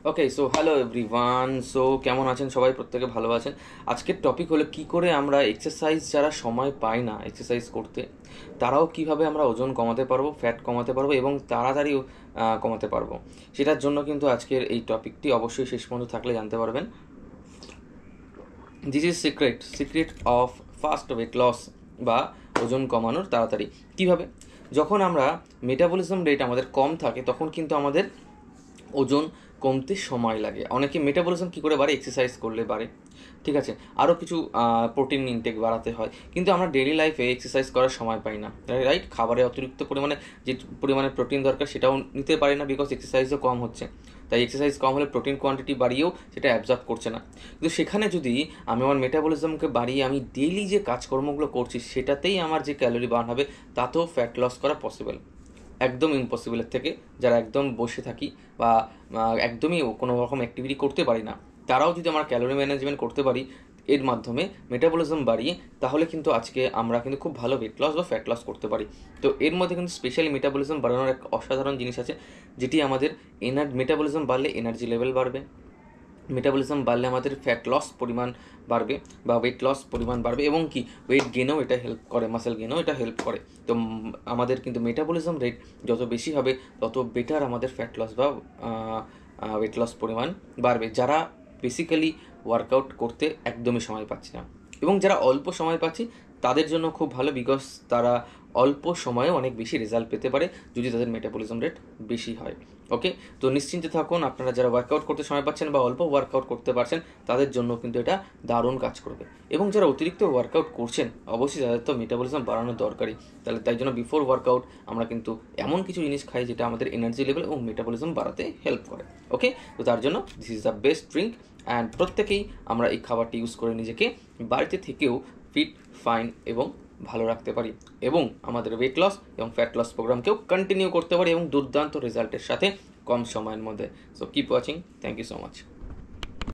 ওকে, so hello everyone. So কেমন আছেন সবাই? প্রত্যেকে ভালো আছেন। আজকের টপিক হলো কী করে আমরা এক্সারসাইজ, যারা সময় পায় না এক্সারসাইজ করতে, তারাও কিভাবে আমরা ওজন কমাতে পারবো, ফ্যাট কমাতে পারবো এবং তাড়াতাড়ি কমাতে পারবো। সেটার জন্য কিন্তু আজকের এই টপিকটি অবশ্যই শেষ পর্যন্ত থাকলে জানতে পারবেন। This is secret of fast weight loss, বা ওজন কমানোর তাড়াতাড়ি কীভাবে। যখন আমরা মেটাবলিজম রেট আমাদের কম থাকে তখন কিন্তু আমাদের ওজন কমতে সময় লাগে। অনেকে মেটাবলিজম কী করে বাড়ে? এক্সারসাইজ করলে বাড়ে, ঠিক আছে, আরও কিছু প্রোটিন ইনটেক বাড়াতে হয়, কিন্তু আমরা ডেইলি লাইফে এক্সারসাইজ করার সময় পাই না, রাইট? খাবারে অতিরিক্ত পরিমাণে যে পরিমাণে প্রোটিন দরকার সেটাও নিতে পারি না, বিকজ এক্সারসাইজও কম হচ্ছে। তাই এক্সারসাইজ কম হলে প্রোটিন কোয়ান্টিটি বাড়িয়েও সেটা অ্যাবজর্ব করছে না। কিন্তু সেখানে যদি আমি আমার মেটাবলিজমকে বাড়িয়ে আমি ডেইলি যে কাজকর্মগুলো করছি সেটাতেই আমার যে ক্যালোরি বার্ন হবে, তাতেও ফ্যাট লস করা পসিবল। একদম ইম্পসিবলের থেকে, যারা একদম বসে থাকি বা একদমই কোনো রকম অ্যাক্টিভিটি করতে পারি না, তারাও যদি আমরা ক্যালোরি ম্যানেজমেন্ট করতে পারি এর মাধ্যমে মেটাবলিজম বাড়িয়ে, তাহলে কিন্তু আজকে আমরা কিন্তু খুব ভালো ওয়েট লস বা ফ্যাট লস করতে পারি। তো এর মধ্যে কিন্তু স্পেশালি মেটাবলিজম বাড়ানোর এক অসাধারণ জিনিস আছে, যেটি আমাদের মেটাবলিজম বাড়লে এনার্জি লেভেল বাড়বে, মেটাবলিজম বাড়লে আমাদের ফ্যাট লস পরিমাণ বাড়বে বা ওয়েট লস পরিমাণ বাড়বে, এবং কি ওয়েট গেনও এটা হেল্প করে, মাসেল গেনও এটা হেল্প করে। তো আমাদের কিন্তু মেটাবলিজম রেট যত বেশি হবে তত বেটার আমাদের ফ্যাট লস বা ওয়েট লস পরিমাণ বাড়বে। যারা বেসিক্যালি ওয়ার্কআউট করতে একদমই সময় পাচ্ছে না, এবং যারা অল্প সময় পাচ্ছে তাদের জন্য খুব ভালো, বিকজ তারা অল্প সময়ে অনেক বেশি রেজাল্ট পেতে পারে যদি তাদের মেটাবলিজম রেট বেশি হয়। ওকে, তো নিশ্চিন্তে থাকুন, আপনারা যারা ওয়ার্কআউট করতে সময় পাচ্ছেন বা অল্প ওয়ার্কআউট করতে পারছেন তাদের জন্য কিন্তু এটা দারুণ কাজ করবে। এবং যারা অতিরিক্ত ওয়ার্কআউট করছেন অবশ্যই তাদের তো মেটাবলিজম বাড়ানো দরকারই। তাই জন্য বিফোর ওয়ার্কআউট আমরা কিন্তু এমন কিছু জিনিস খাই যেটা আমাদের এনার্জি লেভেল এবং মেটাবলিজম বাড়াতে হেল্প করে। ওকে, তো তার জন্য this is the best drink, and প্রত্যেকেই আমরা এই খাবারটি ইউজ করে নিজেকে বাড়িতে থেকেও ফিট, ফাইন এবং ভালো রাখতে পারি, এবং আমাদের ওয়েট লস এবং ফ্যাট লস প্রোগ্রামকেও কন্টিনিউ করতে পারি এবং দুর্দান্ত রেজাল্টের সাথে কম সময়ের মধ্যে। So keep watching, thank you so much.